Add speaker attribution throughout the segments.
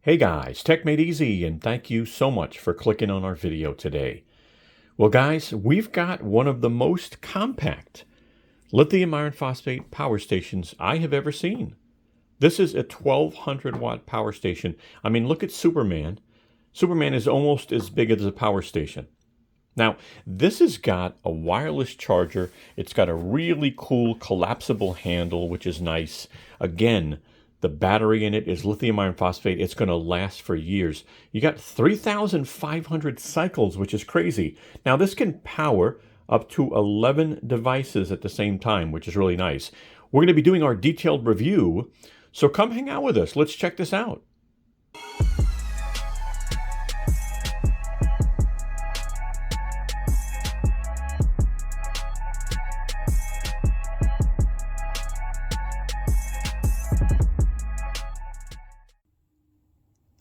Speaker 1: Hey guys, techmadeezy, and thank you so much for clicking on our video today. Well guys, we've got one of the most compact lithium iron phosphate power stations I have ever seen. This is a 1200 watt power station. I mean, look at Superman. Superman is almost as big as a power station. Now, this has got a wireless charger. It's got a really cool collapsible handle, which is nice. Again, the battery in it is lithium iron phosphate. It's going to last for years. You got 3,500 cycles, which is crazy. Now, this can power up to 11 devices at the same time, which is really nice. We're going to be doing our detailed review, so come hang out with us. Let's check this out.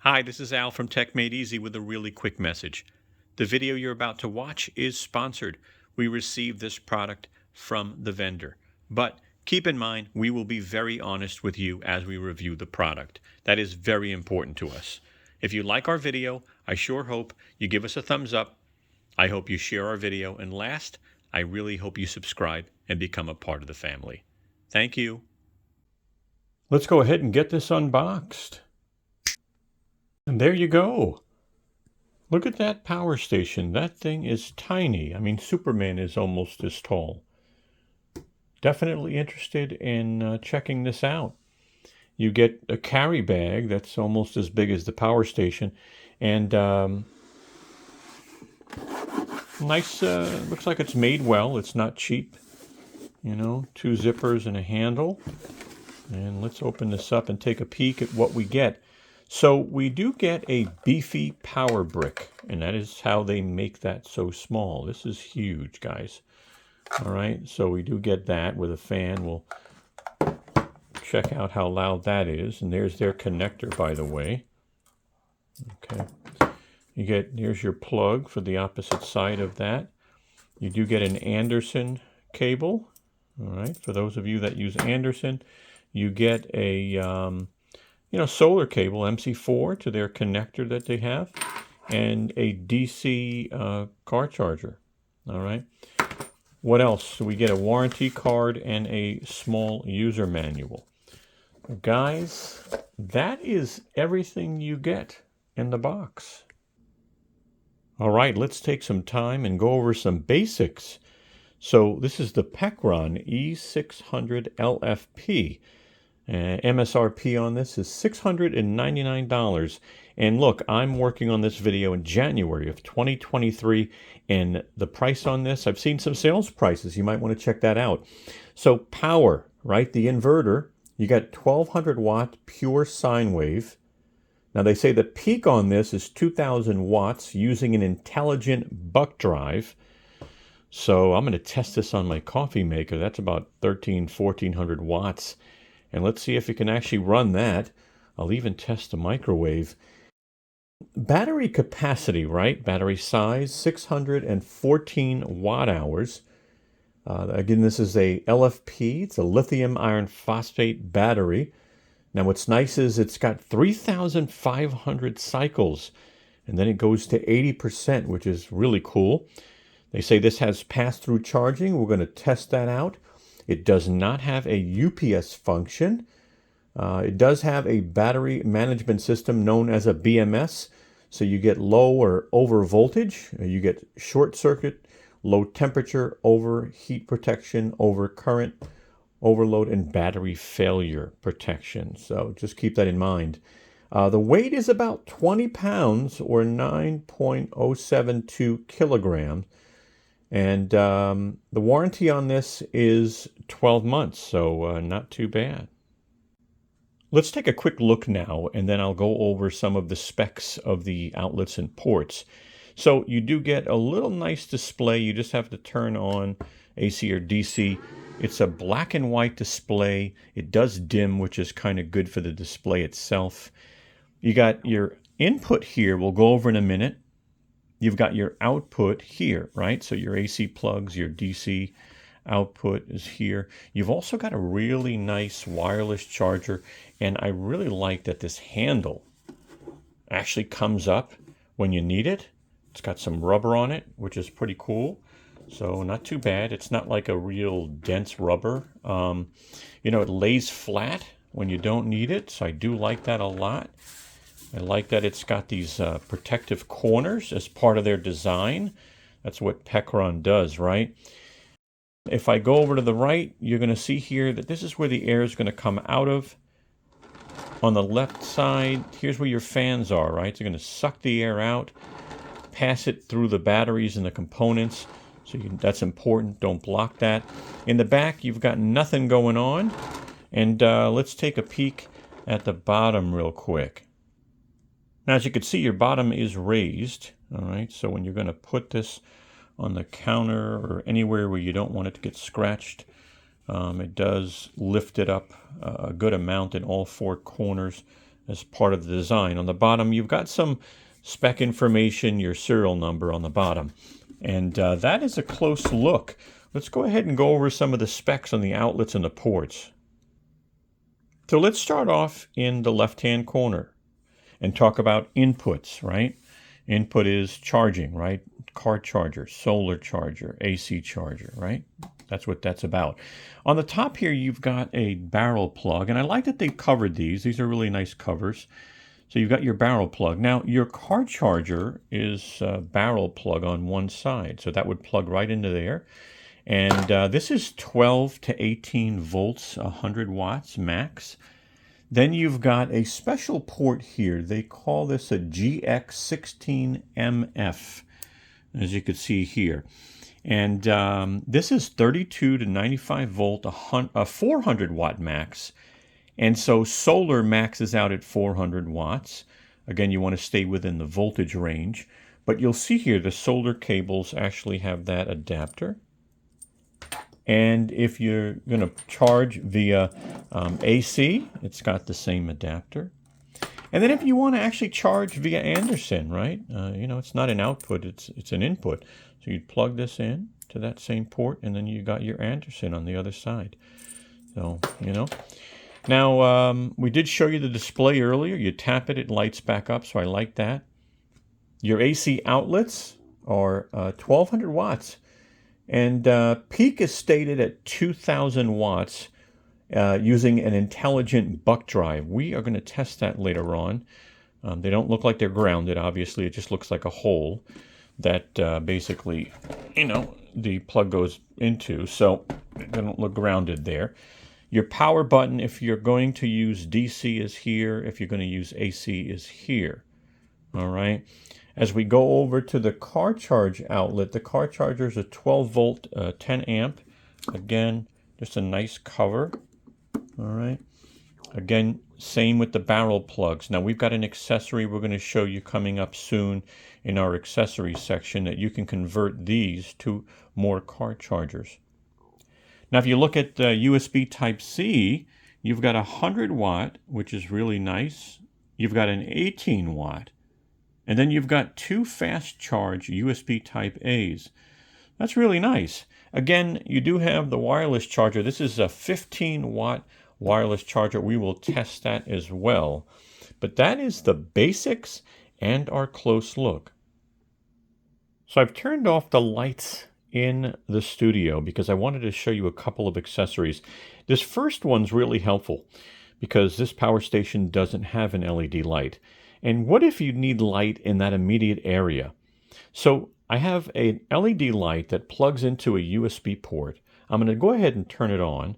Speaker 1: Hi, this is Al from techmadeezy with a really quick message. The video you're about to watch is sponsored. We received this product from the vendor. But keep in mind, we will be very honest with you as we review the product. That is very important to us. If you like our video, I sure hope you give us a thumbs up. I hope you share our video. And last, I really hope you subscribe and become a part of the family. Thank you. Let's go ahead and get this unboxed. And there you go. Look at that power station. That thing is tiny. I mean, Superman is almost as tall. Definitely interested in checking this out. You get a carry bag that's almost as big as the power station. And nice, looks like it's made well. It's not cheap. You know, 2 zippers and a handle. And let's open this up and take a peek at what we get. So we do get a beefy power brick, and that is how they make that so small. This is huge, guys. All right, so we do get that with a fan. We'll check out how loud that is. And there's their connector, by the way. Okay. Here's your plug for the opposite side of that. You do get an Anderson cable. All right, for those of you that use Anderson, you get a solar cable, MC4, to their connector that they have, and a DC car charger. All right. What else? So we get a warranty card and a small user manual. Guys, that is everything you get in the box. All right, let's take some time and go over some basics. So this is the Pecron E600LFP. MSRP on this is $699. And look, I'm working on this video in January of 2023, and the price on this, I've seen some sales prices. You might want to check that out. So power, right? The inverter, you got 1200 watt pure sine wave. Now they say the peak on this is 2000 watts using an intelligent buck drive. So I'm going to test this on my coffee maker. That's about 1400 watts. And let's see if it can actually run that. I'll even test the microwave. Battery capacity, right? Battery size, 614 watt hours. Again, this is a LFP. It's a lithium iron phosphate battery. Now, what's nice is it's got 3,500 cycles, and then it goes to 80%, which is really cool. They say this has pass-through charging. We're going to test that out. It does not have a UPS function. It does have a battery management system known as a BMS. So you get low or over voltage. You get short circuit, low temperature, overheat protection, over current, overload, and battery failure protection. So just keep that in mind. The weight is about 20 pounds or 9.072 kilograms. And the warranty on this is 12 months, so not too bad. Let's take a quick look now, and then I'll go over some of the specs of the outlets and ports. So you do get a little nice display. You just have to turn on AC or DC. It's a black and white display. It does dim, which is kind of good for the display itself. You got your input here. We'll go over in a minute. You've got your output here, right? So your AC plugs, your DC output is here. You've also got a really nice wireless charger, and I really like that this handle actually comes up when you need it. It's got some rubber on it, which is pretty cool. So not too bad. It's not like a real dense rubber. You know, it lays flat when you don't need it, so I do like that a lot. I like that it's got these protective corners as part of their design. That's what Pecron does, right? If I go over to the right, you're going to see here that this is where the air is going to come out of. On the left side, here's where your fans are, right? They're going to suck the air out, pass it through the batteries and the components. So that's important. Don't block that. In the back, you've got nothing going on. And let's take a peek at the bottom real quick. Now, as you can see, your bottom is raised. All right, so when you're going to put this on the counter or anywhere where you don't want it to get scratched, it does lift it up a good amount in all four corners as part of the design. On the bottom, you've got some spec information, your serial number on the bottom. And that is a close look. Let's go ahead and go over some of the specs on the outlets and the ports. So let's start off in the left-hand corner and talk about inputs, right? Input is charging, right? Car charger, solar charger, AC charger, right? That's what that's about. On the top here, you've got a barrel plug, and I like that they covered these. These are really nice covers. So you've got your barrel plug. Now, your car charger is a barrel plug on one side, so that would plug right into there. And this is 12 to 18 volts, 100 watts max. Then you've got a special port here. They call this a GX16MF, as you can see here. And this is 32 to 95 volt, 400 watt max. And so solar maxes out at 400 watts. Again, you want to stay within the voltage range. But you'll see here the solar cables actually have that adapter. And if you're going to charge via AC, it's got the same adapter. And then if you want to actually charge via Anderson, right? You know, it's not an output, it's an input. So you'd plug this in to that same port, and then you got your Anderson on the other side. So, you know. Now, we did show you the display earlier. You tap it, it lights back up, so I like that. Your AC outlets are 1200 watts. And peak is stated at 2000 watts using an intelligent buck drive. We are going to test that later on. They don't look like they're grounded, obviously. It just looks like a hole that basically, you know, the plug goes into. So they don't look grounded there. Your power button, if you're going to use DC, is here. If you're going to use AC, is here. All right. As we go over to the car charge outlet, the car charger is a 12 volt, 10 amp. Again, just a nice cover. All right. Again, same with the barrel plugs. Now we've got an accessory we're going to show you coming up soon in our accessory section that you can convert these to more car chargers. Now if you look at USB Type-C, you've got a 100 watt, which is really nice. You've got an 18 watt. And then you've got two fast charge USB Type-A's. That's really nice. Again, you do have the wireless charger. This is a 15 watt wireless charger. We will test that as well. But that is the basics and our close look. So I've turned off the lights in the studio because I wanted to show you a couple of accessories. This first one's really helpful because this power station doesn't have an LED light. And what if you need light in that immediate area? So I have an LED light that plugs into a USB port. I'm going to go ahead and turn it on,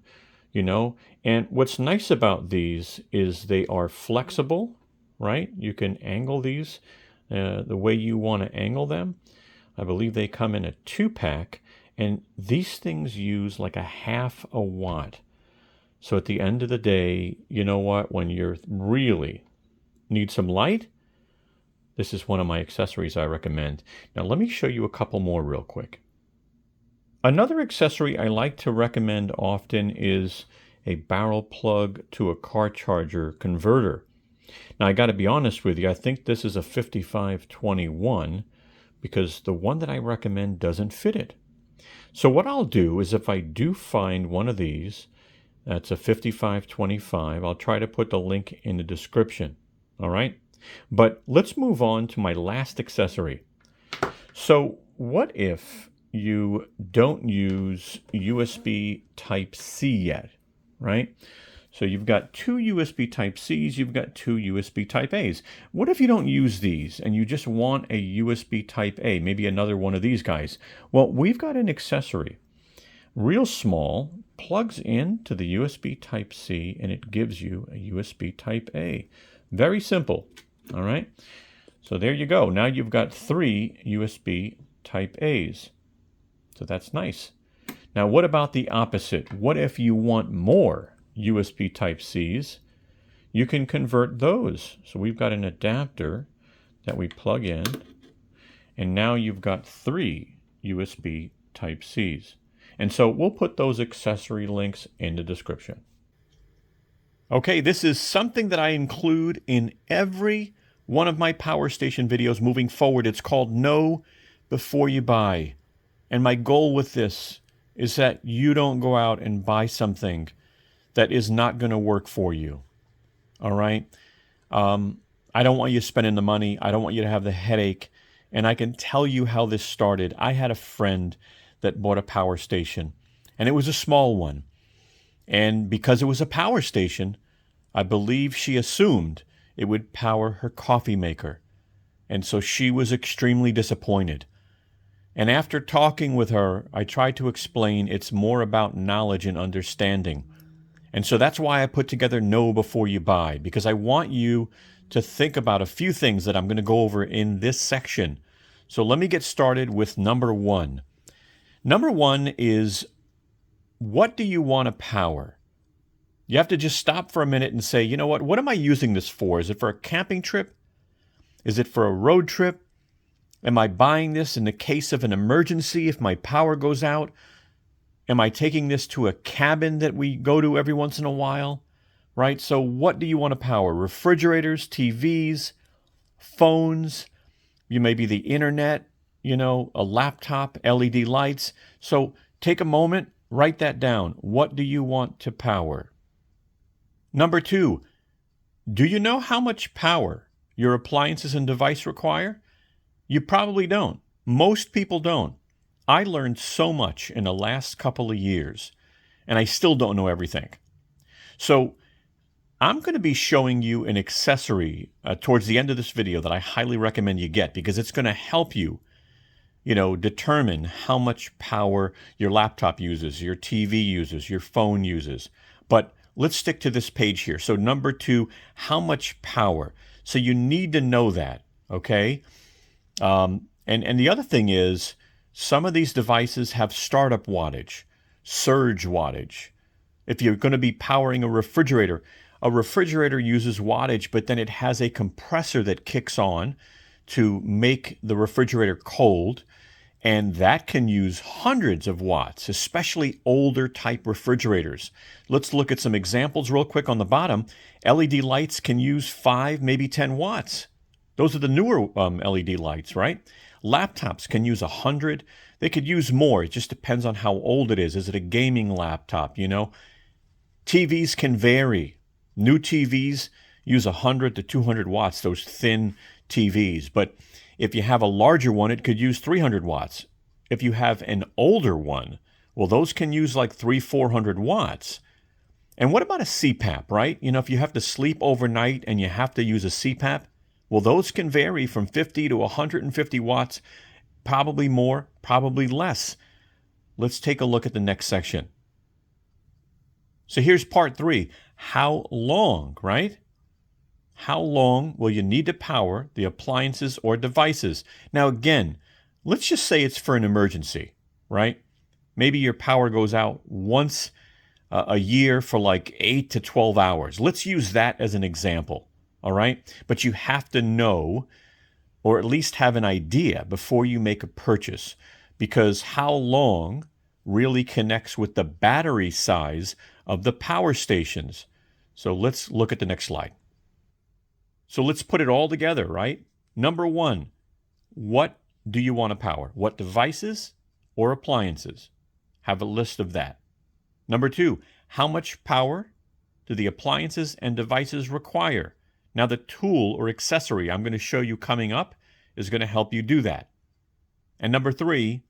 Speaker 1: you know. And what's nice about these is they are flexible, right? You can angle these the way you want to angle them. I believe they come in a 2-pack. And these things use like a half a watt. So at the end of the day, you know what? When you're really need some light, this is one of my accessories I recommend. Now let me show you a couple more real quick. Another accessory I like to recommend often is a barrel plug to a car charger converter. Now I got to be honest with you, I think this is a 5521 because the one that I recommend doesn't fit it. So what I'll do is if I do find one of these, that's a 5525, I'll try to put the link in the description. All right. But let's move on to my last accessory. So what if you don't use USB Type-C yet, right? So you've got two USB Type-Cs, you've got two USB Type-As. What if you don't use these and you just want a USB Type-A, maybe another one of these guys? Well, we've got an accessory, real small, plugs into the USB Type-C, and it gives you a USB Type-A. Very simple, all right? So there you go. Now you've got three USB Type-As. So that's nice. Now what about the opposite? What if you want more USB Type-Cs? You can convert those. So we've got an adapter that we plug in, and now you've got three USB Type-Cs. And so we'll put those accessory links in the description. Okay, this is something that I include in every one of my power station videos moving forward. It's called Know Before You Buy. And my goal with this is that you don't go out and buy something that is not going to work for you. All right? I don't want you spending the money. I don't want you to have the headache. And I can tell you how this started. I had a friend that bought a power station, and it was a small one. And because it was a power station, I believe she assumed it would power her coffee maker. And so she was extremely disappointed. And after talking with her, I tried to explain it's more about knowledge and understanding. And so that's why I put together Know Before You Buy, because I want you to think about a few things that I'm going to go over in this section. So let me get started with number one. Number one is, what do you want to power? You have to just stop for a minute and say, you know what am I using this for? Is it for a camping trip? Is it for a road trip? Am I buying this in the case of an emergency if my power goes out? Am I taking this to a cabin that we go to every once in a while? Right? So what do you want to power? Refrigerators, TVs, phones, maybe the internet, a laptop, LED lights. So take a moment, write that down. What do you want to power? Number two, do you know how much power your appliances and device require? You probably don't. Most people don't. I learned so much in the last couple of years, and I still don't know everything. So I'm going to be showing you an accessory towards the end of this video that I highly recommend you get, because it's going to help you, determine how much power your laptop uses, your TV uses, your phone uses. But let's stick to this page here. So number two, how much power? So you need to know that, okay? And the other thing is, some of these devices have startup wattage, surge wattage. If you're going to be powering a refrigerator uses wattage, but then it has a compressor that kicks on to make the refrigerator cold, and that can use hundreds of watts, especially older type refrigerators. Let's look at some examples real quick on the bottom. LED lights can use 5, maybe 10 watts. Those are the newer LED lights, right? Laptops can use 100. They could use more. It just depends on how old it is. Is it a gaming laptop, TVs can vary. New TVs use 100 to 200 watts, those thin TVs. But if you have a larger one, it could use 300 watts. If you have an older one, well, those can use like 300-400 watts. And what about a CPAP, right? If you have to sleep overnight and you have to use a CPAP, well, those can vary from 50 to 150 watts, probably more, probably less. Let's take a look at the next section. So here's part 3. How long, right? How long will you need to power the appliances or devices? Now, again, let's just say it's for an emergency, right? Maybe your power goes out once a year for like 8 to 12 hours. Let's use that as an example. All right? But you have to know, or at least have an idea before you make a purchase, because how long really connects with the battery size of the power stations. So let's look at the next slide. So let's put it all together, right? Number one, what do you want to power? What devices or appliances? Have a list of that. Number two, how much power do the appliances and devices require? Now the tool or accessory I'm going to show you coming up is going to help you do that. And number 3,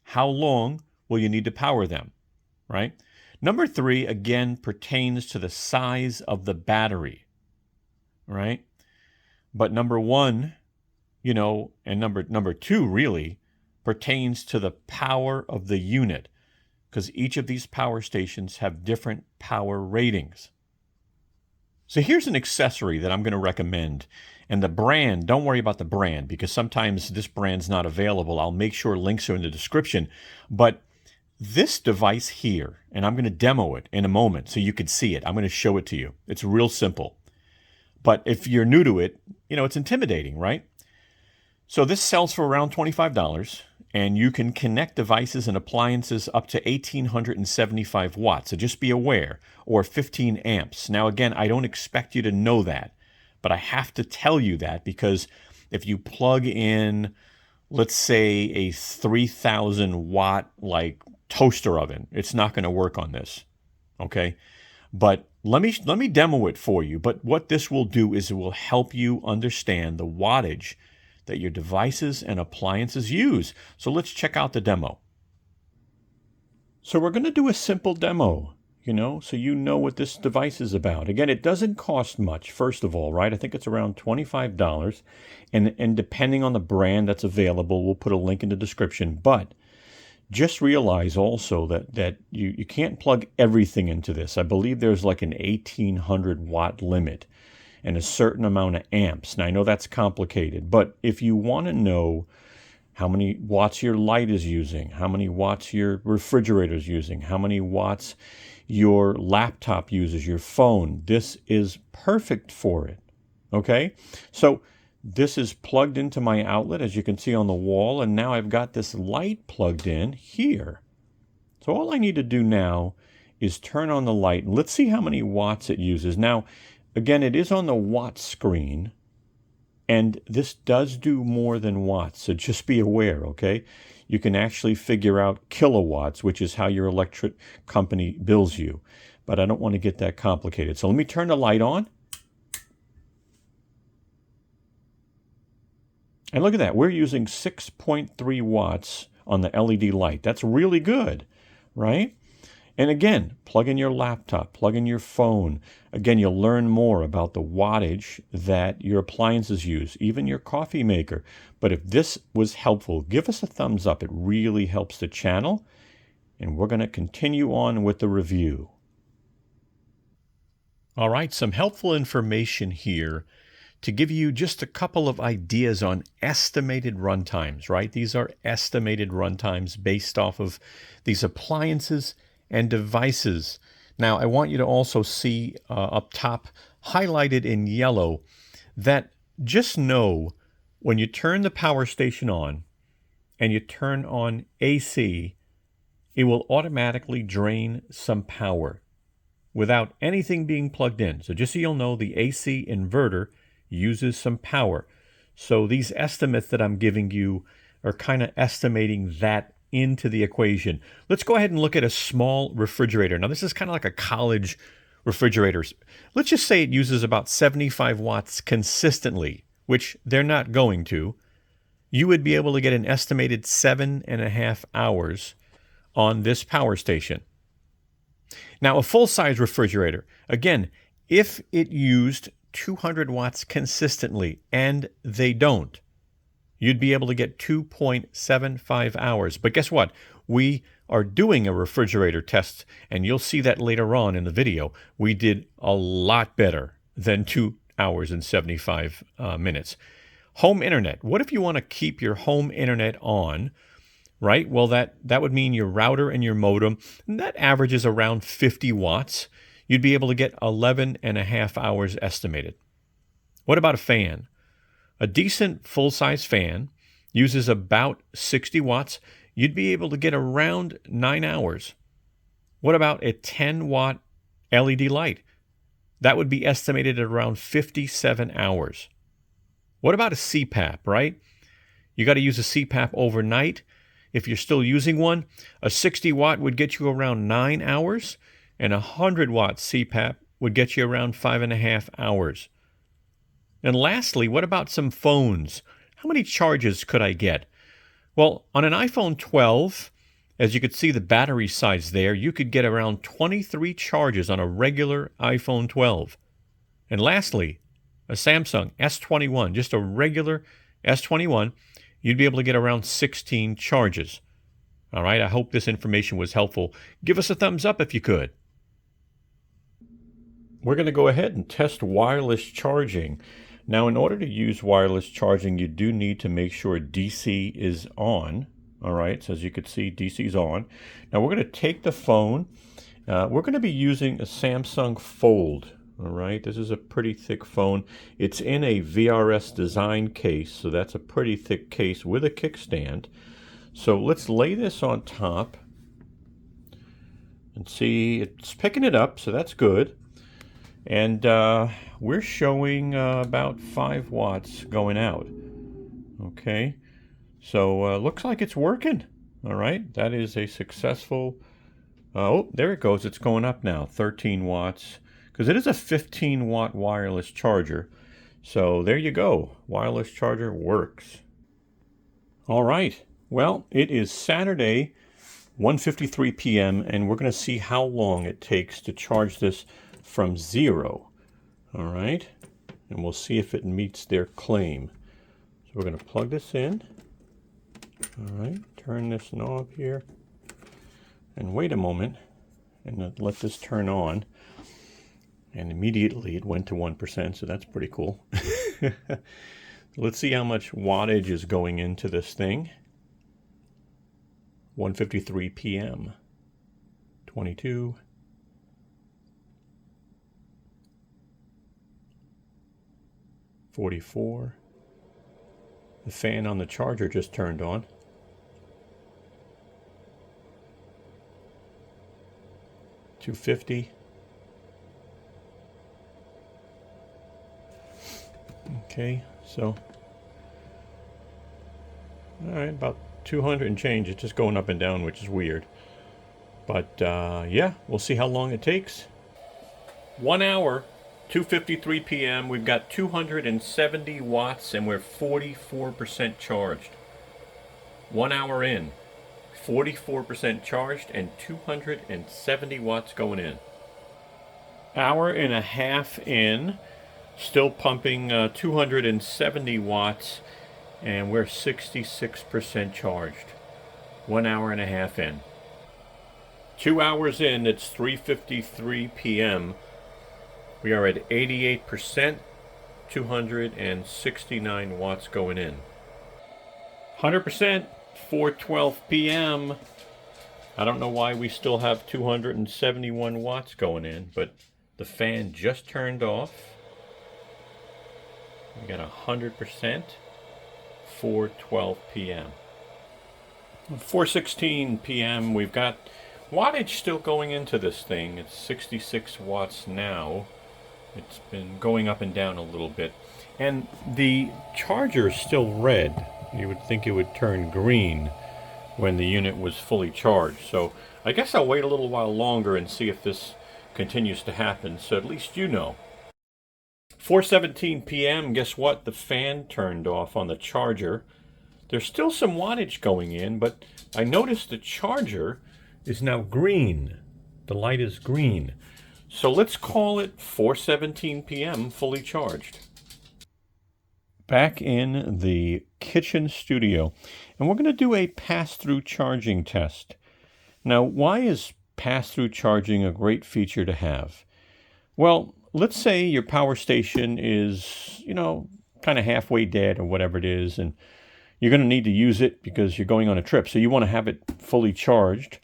Speaker 1: how long will you need to power them, right? Number 3, again, pertains to the size of the battery, right? But number 1, and number 2 really pertains to the power of the unit, because each of these power stations have different power ratings. So here's an accessory that I'm going to recommend. And the brand, don't worry about the brand, because sometimes this brand's not available. I'll make sure links are in the description. But this device here, and I'm going to demo it in a moment so you can see it. I'm going to show it to you. It's real simple. But if you're new to it, it's intimidating, right? So this sells for around $25, and you can connect devices and appliances up to 1,875 watts. So just be aware, or 15 amps. Now, again, I don't expect you to know that, but I have to tell you that because if you plug in, let's say, a 3,000 watt toaster oven, it's not going to work on this, okay? But let me demo it for you. But what this will do is it will help you understand the wattage that your devices and appliances use. So let's check out the demo. So we're going to do a simple demo, so you know what this device is about. Again, it doesn't cost much, first of all, right? I think it's around $25. And depending on the brand that's available, we'll put a link in the description. But just realize also that you can't plug everything into this. I believe there's like an 1,800 watt limit and a certain amount of amps. Now, I know that's complicated, but if you want to know how many watts your light is using, how many watts your refrigerator is using, how many watts your laptop uses, your phone, this is perfect for it, okay? So this is plugged into my outlet, as you can see on the wall, and now I've got this light plugged in here. So all I need to do now is turn on the light, and let's see how many watts it uses. Now, again, it is on the watt screen, and this does do more than watts, so just be aware, okay? You can actually figure out kilowatts, which is how your electric company bills you, but I don't want to get that complicated. So let me turn the light on. And look at that, we're using 6.3 watts on the LED light. That's really good, right? And again, plug in your laptop, plug in your phone. Again, you'll learn more about the wattage that your appliances use, even your coffee maker. But if this was helpful, give us a thumbs up. It really helps the channel. And we're going to continue on with the review. All right, some helpful information here to give you just a couple of ideas on estimated runtimes, right? These are estimated runtimes based off of these appliances and devices. Now, I want you to also see up top, highlighted in yellow, that just know when you turn the power station on and you turn on AC, it will automatically drain some power without anything being plugged in. So just so you'll know, the AC inverter uses some power. So these estimates that I'm giving you are kind of estimating that into the equation. Let's go ahead and look at a small refrigerator. Now, this is kind of like a college refrigerator. Let's just say it uses about 75 watts consistently, which they're not going to. You would be able to get an estimated 7.5 hours on this power station. Now, a full-size refrigerator, again, if it used 200 watts consistently, and they don't, you'd be able to get 2.75 hours. But guess what? We are doing a refrigerator test, and you'll see that later on in the video. We did a lot better than 2 hours and 75 minutes. Home internet. What if you want to keep your home internet on, right? Well, that would mean your router and your modem, and that averages around 50 watts. You'd be able to get 11.5 hours estimated. What about a fan? A decent full-size fan uses about 60 watts. You'd be able to get around 9 hours. What about a 10-watt LED light? That would be estimated at around 57 hours. What about a CPAP, right? You got to use a CPAP overnight. If you're still using one, a 60-watt would get you around 9 hours, and a 100-watt CPAP would get you around 5.5 hours. And lastly, what about some phones? How many charges could I get? Well, on an iPhone 12, as you could see the battery size there, you could get around 23 charges on a regular iPhone 12. And lastly, a Samsung S21, just a regular S21, you'd be able to get around 16 charges. All right, I hope this information was helpful. Give us a thumbs up if you could. We're going to go ahead and test wireless charging. Now, in order to use wireless charging, you do need to make sure DC is on. All right, so as you can see, DC is on. Now, we're going to take the phone. We're going to be using a Samsung Fold. All right, this is a pretty thick phone. It's in a VRS design case, so that's a pretty thick case with a kickstand. So let's lay this on top and see, it's picking it up, so that's good. And we're showing about 5 watts going out. Okay, so looks like it's working. All right, that is a successful, oh, there it goes. It's going up now, 13 watts, because it is a 15 watt wireless charger. So there you go, wireless charger works. All right, well, it is Saturday, 1:53 p.m., and we're going to see how long it takes to charge this from 0. All right, and we'll see if it meets their claim. So we're going to plug this in. All right, turn this knob here and wait a moment and let this turn on, and immediately it went to 1%, so that's pretty cool. Let's see how much wattage is going into this thing. 1:53 p.m. 22. 44. The fan on the charger just turned on. 250. Okay, so all right, about 200 and change. It's just going up and down, which is weird. But yeah, we'll see how long it takes. 1 hour, 2:53 p.m. We've got 270 watts and we're 44% charged. 1 hour in, 44% charged and 270 watts going in. Hour and a half in, still pumping 270 watts and we're 66% charged. 1 hour and a half in. 2 hours in, it's 3:53 p.m. We are at 88%, 269 watts going in. 100%, 4:12 p.m. I don't know why we still have 271 watts going in, but the fan just turned off. We got 100%, 4:12 p.m. 4:16 p.m. We've got wattage still going into this thing. It's 66 watts now. It's been going up and down a little bit. And the charger is still red. You would think it would turn green when the unit was fully charged. So I guess I'll wait a little while longer and see if this continues to happen, so at least you know. 4:17 p.m., guess what? The fan turned off on the charger. There's still some wattage going in, but I noticed the charger is now green. The light is green. So let's call it 4:17 p.m. fully charged. Back in the kitchen studio, and we're going to do a pass-through charging test. Now, why is pass-through charging a great feature to have? Well, let's say your power station is, kind of halfway dead or whatever it is, and you're going to need to use it because you're going on a trip, so you want to have it fully charged.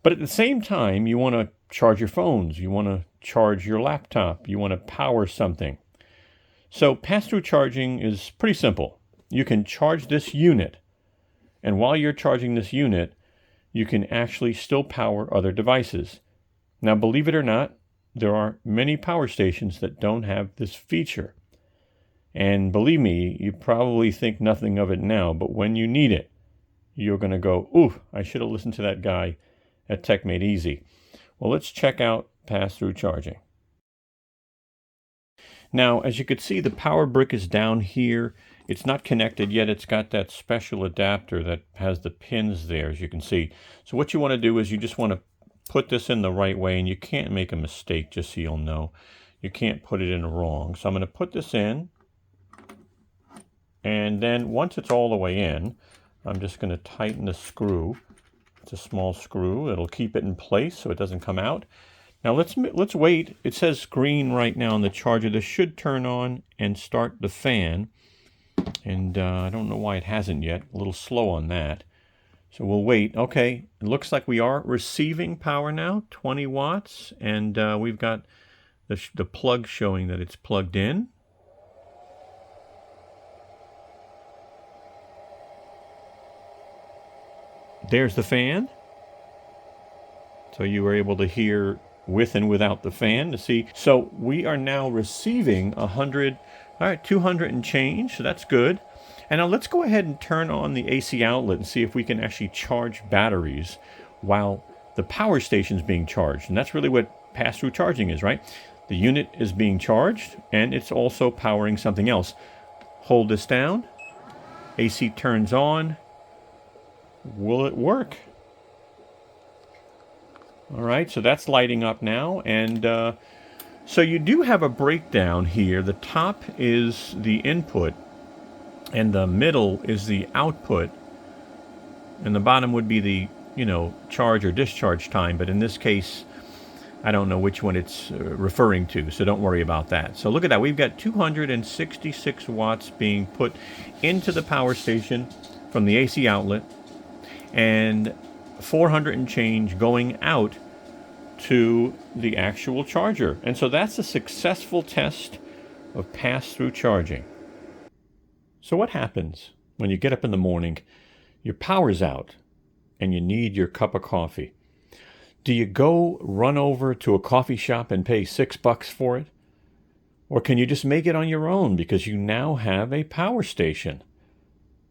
Speaker 1: But at the same time, you want to charge your phones, you want to charge your laptop, you want to power something. So pass-through charging is pretty simple. You can charge this unit, and while you're charging this unit, you can actually still power other devices. Now, believe it or not, there are many power stations that don't have this feature. And believe me, you probably think nothing of it now, but when you need it, you're going to go, ooh, I should have listened to that guy at techmadeezy. Well, let's check out pass-through charging. Now, as you can see, the power brick is down here. It's not connected yet. It's got that special adapter that has the pins there, as you can see. So what you want to do is you just want to put this in the right way, and you can't make a mistake, just so you'll know. You can't put it in wrong. So I'm going to put this in, and then once it's all the way in, I'm just going to tighten the screw. It's a small screw. It'll keep it in place so it doesn't come out. Now let's wait. It says green right now on the charger. This should turn on and start the fan. And I don't know why it hasn't yet. A little slow on that. So we'll wait. Okay, it looks like we are receiving power now, 20 watts. And we've got the plug showing that it's plugged in. There's the fan. So you were able to hear with and without the fan to see. So we are now receiving 100, all right, 200 and change, so that's good. And now let's go ahead and turn on the AC outlet and see if we can actually charge batteries while the power station is being charged. And that's really what pass-through charging is, right? The unit is being charged and it's also powering something else. Hold this down. AC turns on. Will it work? All right, so that's lighting up now, and so you do have a breakdown here. The top is the input, and the middle is the output, and the bottom would be the, charge or discharge time, but in this case, I don't know which one it's referring to, so don't worry about that. So look at that. We've got 266 watts being put into the power station from the AC outlet, and 400 and change going out to the actual charger. And so that's a successful test of pass-through charging. So what happens when you get up in the morning, your power's out, and you need your cup of coffee? Do you go run over to a coffee shop and pay $6 for it? Or can you just make it on your own because you now have a power station?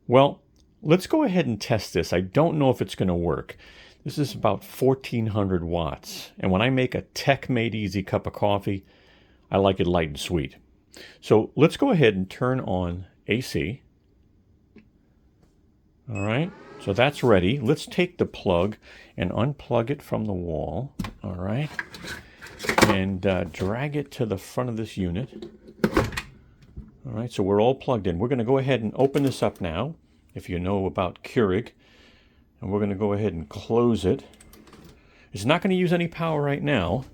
Speaker 1: Well, let's go ahead and test this. I don't know if it's going to work. This is about 1,400 watts. And when I make a techmadeezy cup of coffee, I like it light and sweet. So let's go ahead and turn on AC. All right, so that's ready. Let's take the plug and unplug it from the wall. All right, and drag it to the front of this unit. All right, so we're all plugged in. We're going to go ahead and open this up now, if you know about Keurig. And we're going to go ahead and close it. It's not going to use any power right now.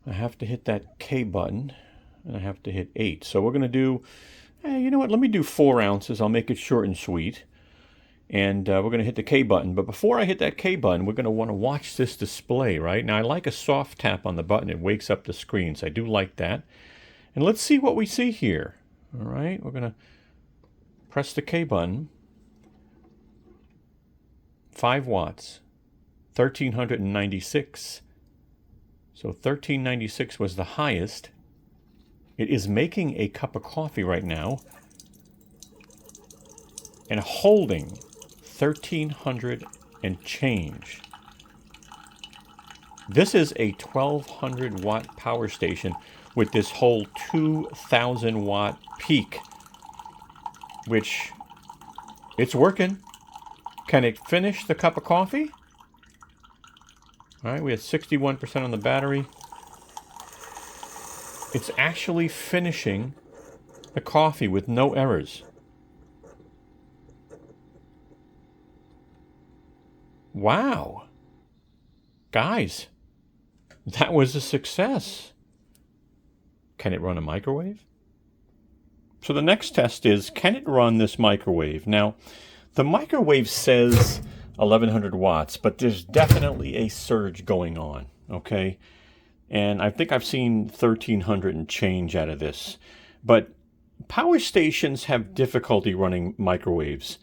Speaker 1: I have to hit that K button, and I have to hit 8. So we're going to do, you know what, let me do 4 ounces. I'll make it short and sweet. And we're going to hit the K button. But before I hit that K button, we're going to want to watch this display, right? Now, I like a soft tap on the button. It wakes up the screen, so I do like that. And let's see what we see here. All right, we're going to press the K button. 5 watts, 1,396. So 1,396 was the highest. It is making a cup of coffee right now and holding 1,300 and change. This is a 1,200 watt power station with this whole 2,000 watt peak, which it's working. Can it finish the cup of coffee? All right, we had 61% on the battery. It's actually finishing the coffee with no errors. Wow. Guys, that was a success. Can it run a microwave? So the next test is, can it run this microwave? Now, the microwave says 1,100 watts, but there's definitely a surge going on, okay? And I think I've seen 1,300 and change out of this. But power stations have difficulty running microwaves.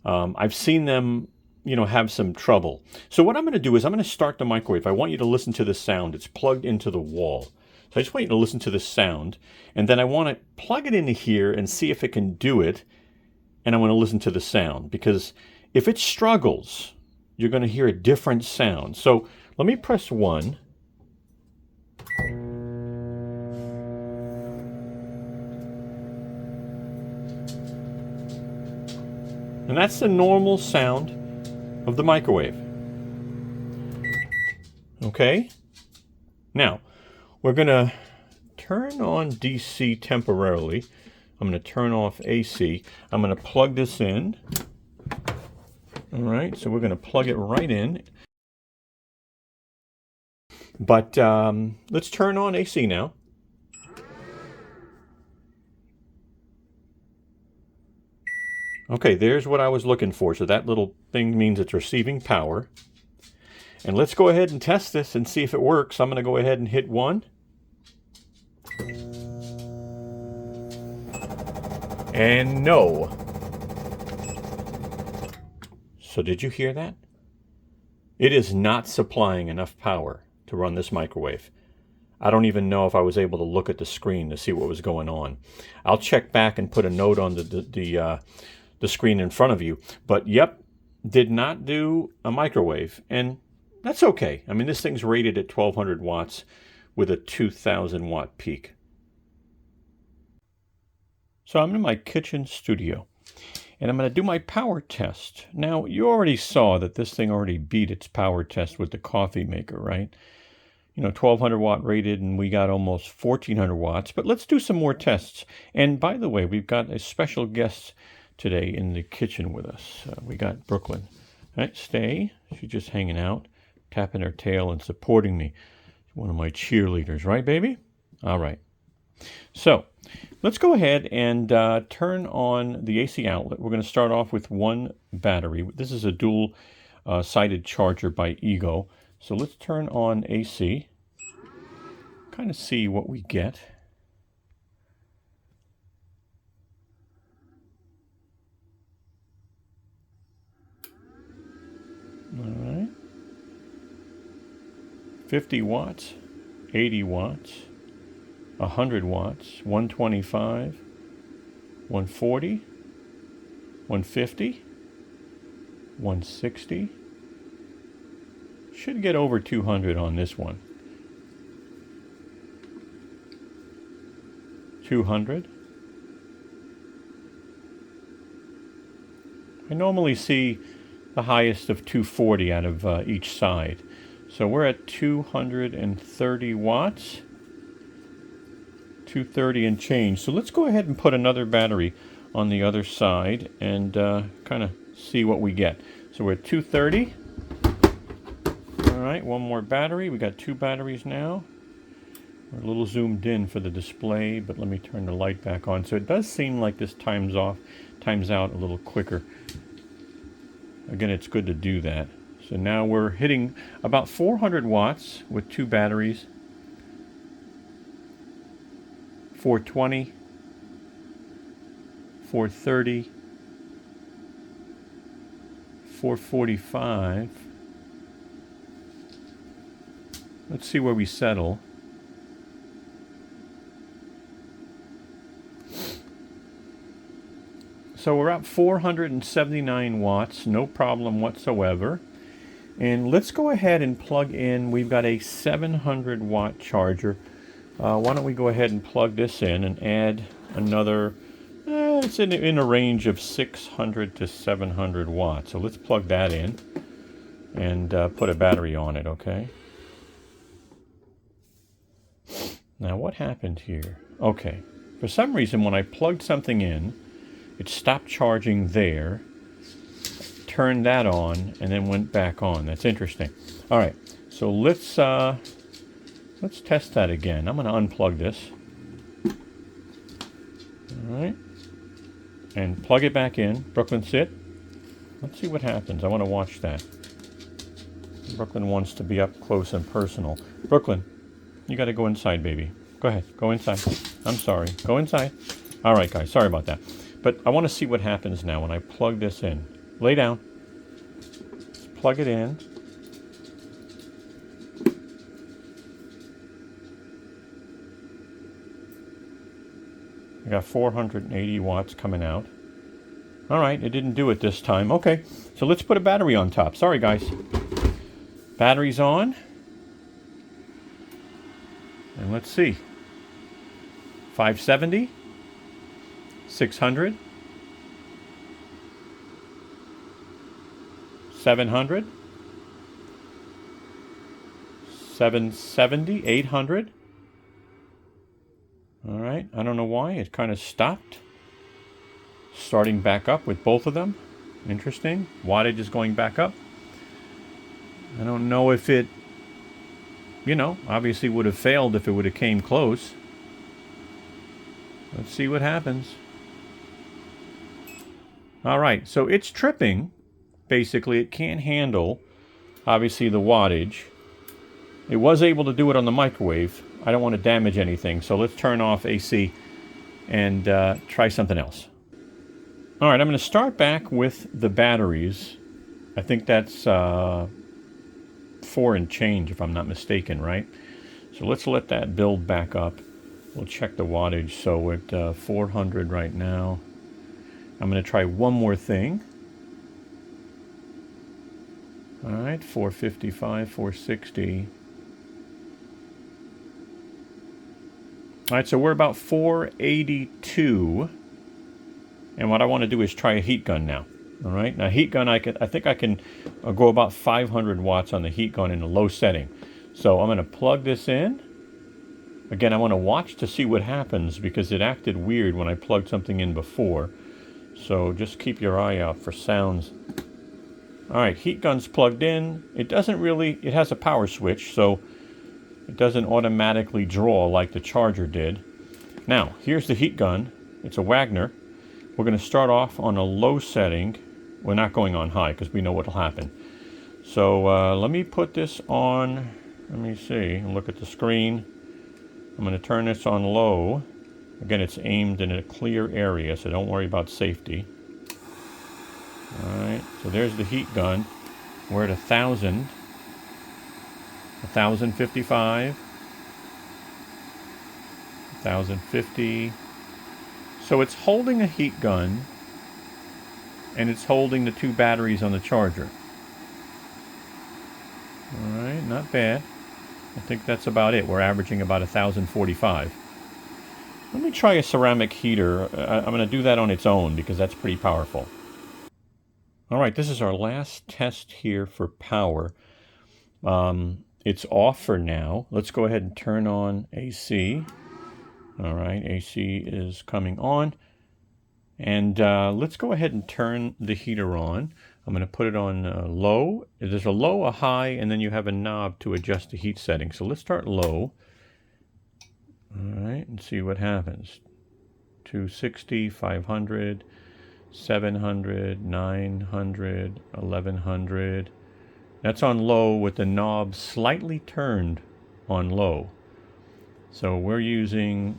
Speaker 1: I've seen them, have some trouble. So what I'm going to do is I'm going to start the microwave. I want you to listen to the sound. It's plugged into the wall. So I just want you to listen to this sound. And then I want to plug it into here and see if it can do it. And I want to listen to the sound, because if it struggles, you're going to hear a different sound. So let me press 1. And that's the normal sound of the microwave. Okay? Now, we're going to turn on DC temporarily. I'm going to turn off AC. I'm going to plug this in. All right, so we're going to plug it right in. But let's turn on AC now. Okay, there's what I was looking for. So that little thing means it's receiving power. And let's go ahead and test this and see if it works. I'm going to go ahead and hit 1. And no. So did you hear that? It is not supplying enough power to run this microwave. I don't even know if I was able to look at the screen to see what was going on. I'll check back and put a note on the screen in front of you. But yep, did not do a microwave. And that's okay. I mean, this thing's rated at 1200 watts with a 2000 watt peak. So I'm in my kitchen studio and I'm going to do my power test. Now, you already saw that this thing already beat its power test with the coffee maker, right? You know, 1200 watt rated, and we got almost 1400 watts. But let's do some more tests. And by the way, we've got a special guest today in the kitchen with us. We got Brooklyn. All right, stay. She's just hanging out, tapping her tail and supporting me. She's one of my cheerleaders, right, baby? All right. So let's go ahead and turn on the AC outlet. We're going to start off with one battery. This is a dual sided charger by Ego. So let's turn on AC, kind of see what we get. All right. 50 watts, 80 watts, 100 watts, 125, 140, 150, 160. Should get over 200 on this one. 200. I normally see the highest of 240 out of each side. So we're at 230 watts. 230 and change. So let's go ahead and put another battery on the other side and kind of see what we get. So we're at 230. All right, one more battery. We got 2 batteries now. We're a little zoomed in for the display, but let me turn the light back on. So it does seem like this times out a little quicker. Again, it's good to do that. So now we're hitting about 400 watts with 2 batteries. 420, 430, 445. Let's see where we settle. So we're at 479 watts, no problem whatsoever. And let's go ahead and plug in, we've got a 700 watt charger. Why don't we go ahead and plug this in and add another, it's in a range of 600 to 700 watts. So let's plug that in and put a battery on it, okay? Now what happened here? Okay, for some reason when I plugged something in, it stopped charging there, turned that on, and then went back on. That's interesting. All right, so let's test that again. I'm going to unplug this. All right, and plug it back in. Brooklyn, sit. Let's see what happens. I want to watch that. Brooklyn wants to be up close and personal. Brooklyn, you got to go inside, baby. Go ahead, go inside. I'm sorry, go inside. All right, guys, sorry about that. But I want to see what happens now when I plug this in. Lay down. Let's plug it in. I got 480 watts coming out. All right, it didn't do it this time. Okay, so let's put a battery on top. Sorry, guys. Battery's on. And let's see. 570. 600. 700, 770, 800. All right, I don't know why it kind of stopped. Starting back up with both of them. Interesting. Wattage is going back up. I don't know if it, obviously would have failed if it would have came close. Let's see what happens. All right, so it's tripping. Basically, it can't handle, obviously, the wattage. It was able to do it on the microwave. I don't want to damage anything, so let's turn off AC and try something else. All right, I'm going to start back with the batteries. I think that's 4 and change, if I'm not mistaken, right? So let's let that build back up. We'll check the wattage. So we're at 400 right now. I'm going to try one more thing. All right, 455, 460. All right, so we're about 482. And what I want to do is try a heat gun now. All right, now heat gun, I think I can go about 500 watts on the heat gun in a low setting. So I'm going to plug this in. Again, I want to watch to see what happens because it acted weird when I plugged something in before. So just keep your eye out for sounds. All right, heat gun's plugged in. It has a power switch, so it doesn't automatically draw like the charger did. Now, here's the heat gun. It's a Wagner. We're going to start off on a low setting. We're not going on high because we know what will happen. So let me put this on. Let me see and look at the screen. I'm going to turn this on low. Again, it's aimed in a clear area, so don't worry about safety. All right, so there's the heat gun. We're at 1,000, 1,055, 1,050. So it's holding a heat gun, and it's holding the 2 batteries on the charger. All right, not bad. I think that's about it. We're averaging about 1,045. Let me try a ceramic heater. I'm going to do that on its own because that's pretty powerful. All right, this is our last test here for power. It's off for now. Let's go ahead and turn on AC. All right, AC is coming on. And let's go ahead and turn the heater on. I'm going to put it on low. There's a low, a high, and then you have a knob to adjust the heat setting. So let's start low. All right, and see what happens. 260, 500, 700, 900, 1100. That's on low with the knob slightly turned on low. So we're using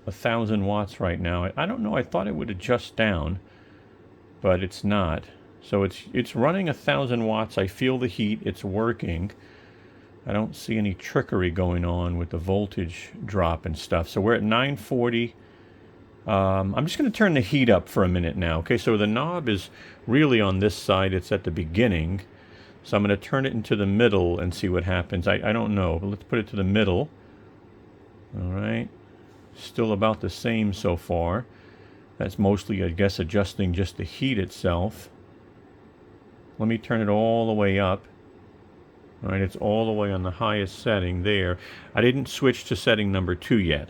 Speaker 1: 1,000 watts right now. I don't know, I thought it would adjust down, but it's not. So it's running 1,000 watts. I feel the heat, it's working. I don't see any trickery going on with the voltage drop and stuff. So we're at 940. I'm just going to turn the heat up for a minute now. Okay, so the knob is really on this side. It's at the beginning. So I'm going to turn it into the middle and see what happens. I don't know, but let's put it to the middle. All right. Still about the same so far. That's mostly, I guess, adjusting just the heat itself. Let me turn it all the way up. All right, it's all the way on the highest setting there. I didn't switch to setting number 2 yet.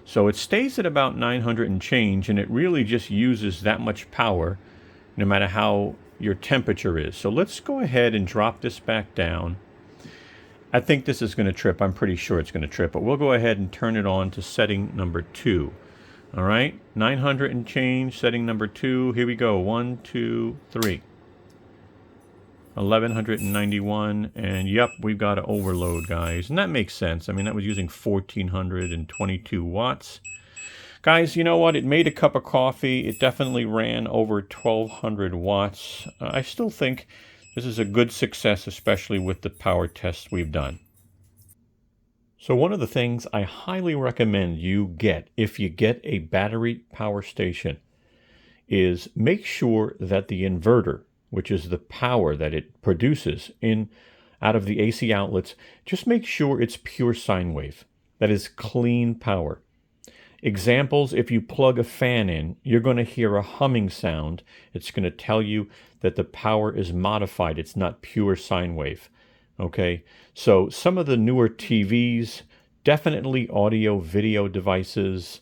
Speaker 1: So it stays at about 900 and change, and it really just uses that much power no matter how your temperature is. So let's go ahead and drop this back down. I think this is going to trip. I'm pretty sure it's going to trip, but we'll go ahead and turn it on to setting number 2. All right, 900 and change, setting number 2. Here we go. 1, 2, 3. 1191, and yep, we've got to overload, guys, and that makes sense. I mean, that was using 1422 watts. Guys, you know what? It made a cup of coffee. It definitely ran over 1200 watts. I still think this is a good success, especially with the power tests we've done. So one of the things I highly recommend you get if you get a battery power station is make sure that the inverter, which is the power that it produces out of the AC outlets, just make sure it's pure sine wave. That is clean power. Examples, if you plug a fan in, you're going to hear a humming sound. It's going to tell you that the power is modified. It's not pure sine wave. Okay, so some of the newer TVs, definitely audio video devices,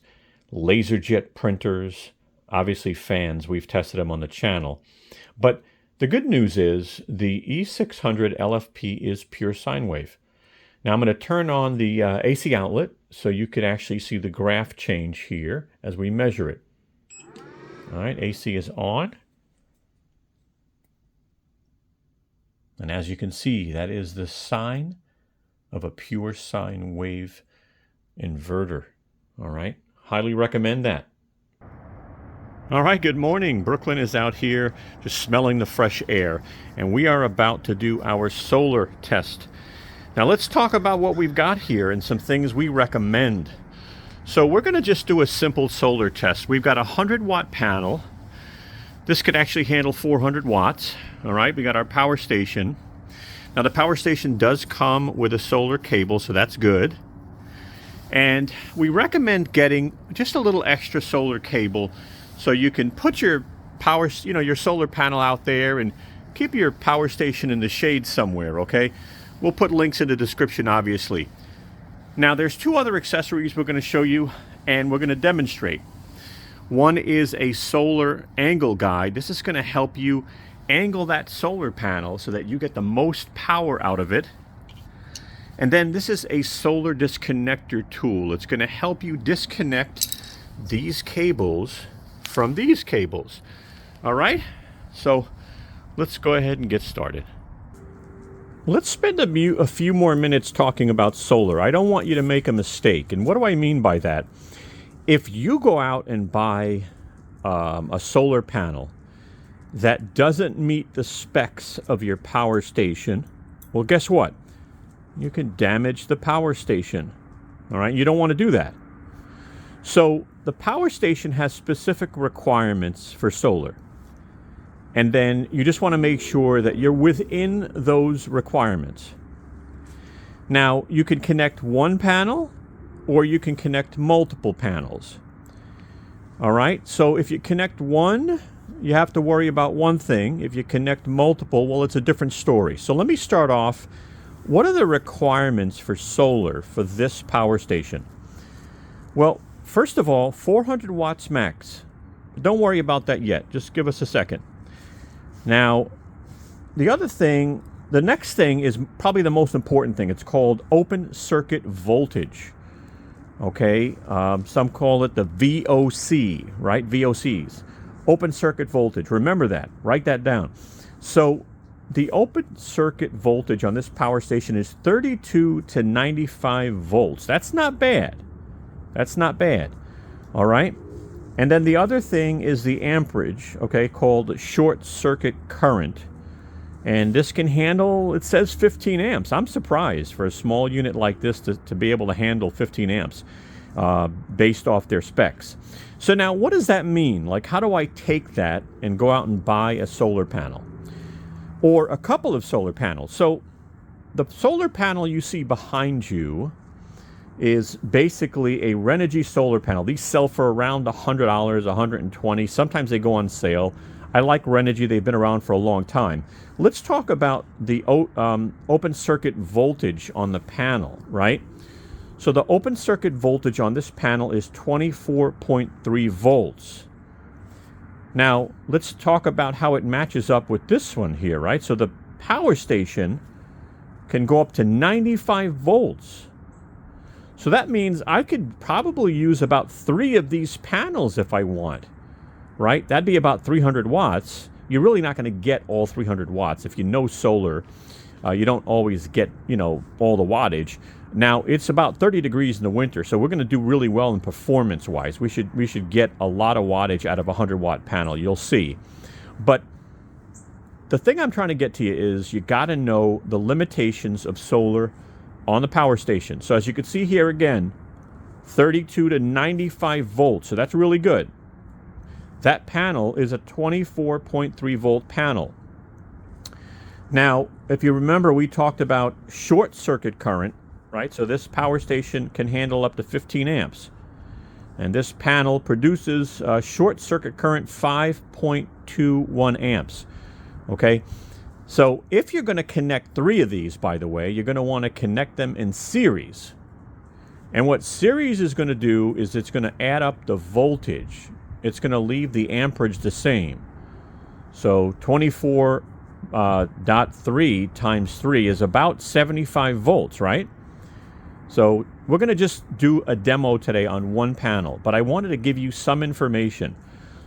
Speaker 1: laser jet printers, obviously fans. We've tested them on the channel. But the good news is the E600LFP is pure sine wave. Now I'm going to turn on the AC outlet so you can actually see the graph change here as we measure it. All right, AC is on. And as you can see, that is the sine of a pure sine wave inverter. All right, highly recommend that. All right, good morning. Brooklyn is out here just smelling the fresh air, and we are about to do our solar test. Now let's talk about what we've got here and some things we recommend. So we're going to just do a simple solar test. We've got a 100-watt panel. This could actually handle 400 watts. All right, we got our power station. Now the power station does come with a solar cable, so that's good. And we recommend getting just a little extra solar cable so you can put your power, your solar panel out there and keep your power station in the shade somewhere, okay? We'll put links in the description, obviously. Now, there's two other accessories we're going to show you and we're going to demonstrate. One is a solar angle guide. This is going to help you angle that solar panel so that you get the most power out of it. And then this is a solar disconnector tool. It's going to help you disconnect these cables from these cables. All right, so let's go ahead and get started. Let's spend a few more minutes talking about solar. I don't want you to make a mistake. And what do I mean by that? If you go out and buy a solar panel that doesn't meet the specs of your power station, well, guess what? You can damage the power station. All right, you don't want to do that. So the power station has specific requirements for solar. And then you just want to make sure that you're within those requirements. Now, you can connect one panel or you can connect multiple panels. All right, so if you connect one, you have to worry about one thing. If you connect multiple, well, it's a different story. So let me start off. What are the requirements for solar for this power station? Well, first of all, 400 watts max. Don't worry about that yet. Just give us a second. Now, the next thing is probably the most important thing. It's called open circuit voltage. Okay, some call it the VOC, right? VOCs, open circuit voltage. Remember that. Write that down. So the open circuit voltage on this power station is 32 to 95 volts. That's not bad. That's not bad. All right. And then the other thing is the amperage, okay, called short circuit current. And this can handle, it says 15 amps. I'm surprised for a small unit like this to be able to handle 15 amps based off their specs. So now what does that mean? Like, how do I take that and go out and buy a solar panel? Or a couple of solar panels. So the solar panel you see behind you is basically a Renogy solar panel. These sell for around $100, $120. Sometimes they go on sale. I like Renogy. They've been around for a long time. Let's talk about the open circuit voltage on the panel, right? So the open circuit voltage on this panel is 24.3 volts. Now, let's talk about how it matches up with this one here, right? So the power station can go up to 95 volts. So that means I could probably use about 3 of these panels if I want, right? That'd be about 300 watts. You're really not going to get all 300 watts. If you know solar, you don't always get, all the wattage. Now, it's about 30 degrees in the winter, so we're going to do really well in performance-wise. We should get a lot of wattage out of a 100-watt panel. You'll see. But the thing I'm trying to get to you is you got to know the limitations of solar on the power station. So as you can see here again, 32 to 95 volts. So that's really good. That panel is a 24.3 volt panel. Now, if you remember, we talked about short circuit current, right? So this power station can handle up to 15 amps. And this panel produces short circuit current 5.21 amps. Okay, so if you're going to connect 3 of these, by the way, you're going to want to connect them in series. And what series is going to do is it's going to add up the voltage. It's going to leave the amperage the same. So 24.3 times 3 is about 75 volts, right? So we're going to just do a demo today on one panel, but I wanted to give you some information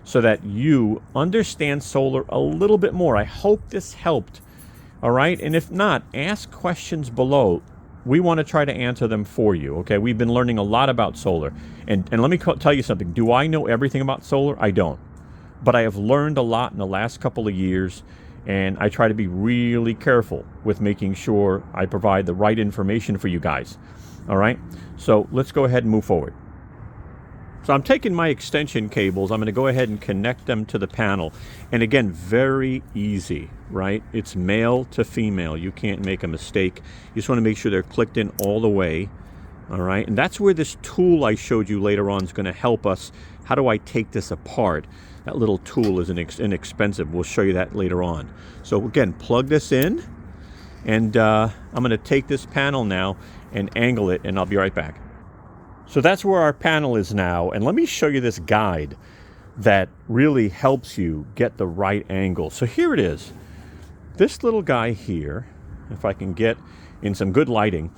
Speaker 1: so that you understand solar a little bit more. I hope this helped, all right? And if not, ask questions below. We want to try to answer them for you, okay? We've been learning a lot about solar. And let me tell you something. Do I know everything about solar? I don't. But I have learned a lot in the last couple of years, and I try to be really careful with making sure I provide the right information for you guys. All right, so let's go ahead and move forward. So I'm taking my extension cables. I'm going to go ahead and connect them to the panel. And again, very easy, right? It's male to female. You can't make a mistake. You just want to make sure they're clicked in all the way. All right, and that's where this tool I showed you later on is going to help us. How do I take this apart? That little tool is inexpensive. We'll show you that later on. So again, plug this in. And I'm going to take this panel now and angle it, and I'll be right back. So that's where our panel is now, and let me show you this guide that really helps you get the right angle. So here it is. This little guy here, if I can get in some good lighting,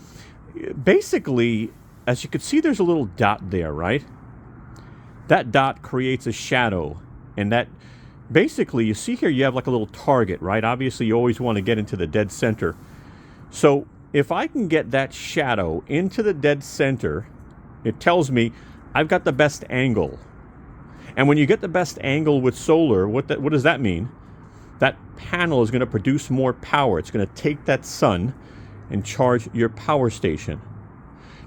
Speaker 1: basically, as you can see, there's a little dot there, right? That dot creates a shadow, and that basically, you see here, you have like a little target, right? Obviously, you always want to get into the dead center. So if I can get that shadow into the dead center, it tells me I've got the best angle. And when you get the best angle with solar, what does that mean? That panel is going to produce more power. It's going to take that sun and charge your power station.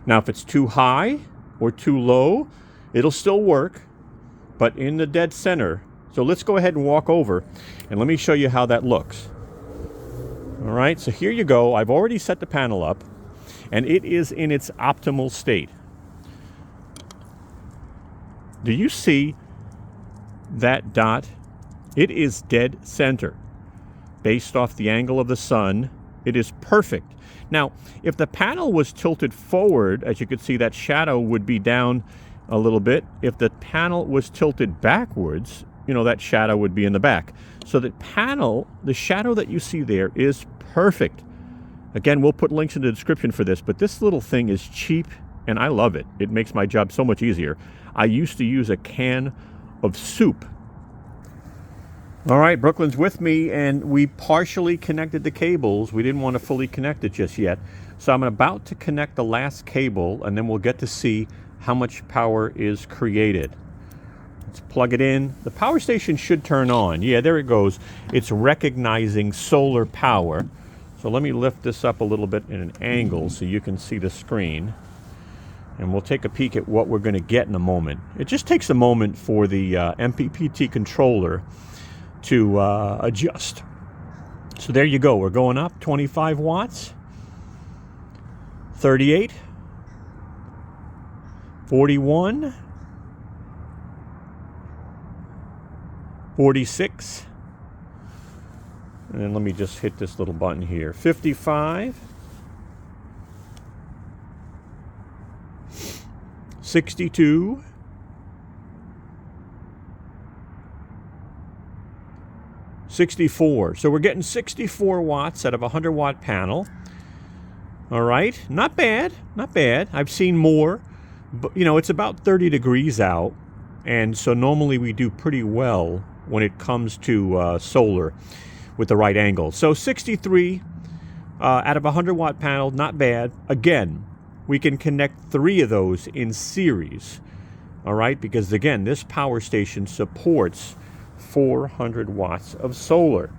Speaker 1: Now, if it's too high or too low, it'll still work, but in the dead center. So let's go ahead and walk over, and let me show you how that looks. All right, so here you go. I've already set the panel up, and it is in its optimal state. Do you see that dot? It is dead center. Based off the angle of the sun, it is perfect. Now, if the panel was tilted forward, as you can see, that shadow would be down a little bit. If the panel was tilted backwards, you know, that shadow would be in the back. So the panel, the shadow that you see there is perfect. Again, we'll put links in the description for this, but this little thing is cheap, and I love it. It makes my job so much easier. I used to use a can of soup. All right, Brooklyn's with me, and we partially connected the cables. We didn't want to fully connect it just yet. So I'm about to connect the last cable, and then we'll get to see how much power is created. Let's plug it in. The power station should turn on. Yeah, there it goes. It's recognizing solar power. So let me lift this up a little bit in an angle so you can see the screen. And we'll take a peek at what we're going to get in a moment. It just takes a moment for the MPPT controller to adjust. So there you go. We're going up 25 watts, 38, 41, 46, and then let me just hit this little button here, 55, 62, 64. So we're getting 64 watts out of a 100-watt panel. All right, not bad, not bad. I've seen more, but you know, it's about 30 degrees out, and so normally we do pretty well when it comes to solar with the right angle. So 63 out of a 100-watt panel, not bad. Again, we can connect 3 of those in series, all right? Because again, this power station supports 400 watts of solar.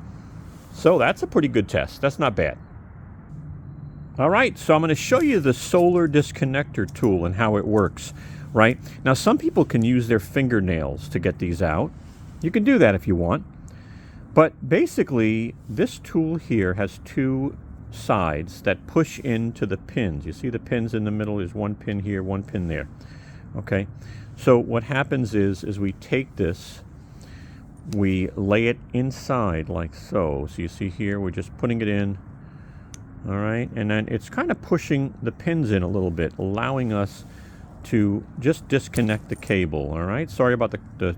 Speaker 1: So that's a pretty good test. That's not bad. All right, so I'm going to show you the solar disconnector tool and how it works, right? Now, some people can use their fingernails to get these out. You can do that if you want. But basically, this tool here has 2 sides that push into the pins. You see the pins in the middle? There's one pin here, one pin there. Okay, So what happens is we take this, we lay it inside like so. So you see here, we're just putting it in. All right, and then it's kind of pushing the pins in a little bit, allowing us to just disconnect the cable. All right, sorry about the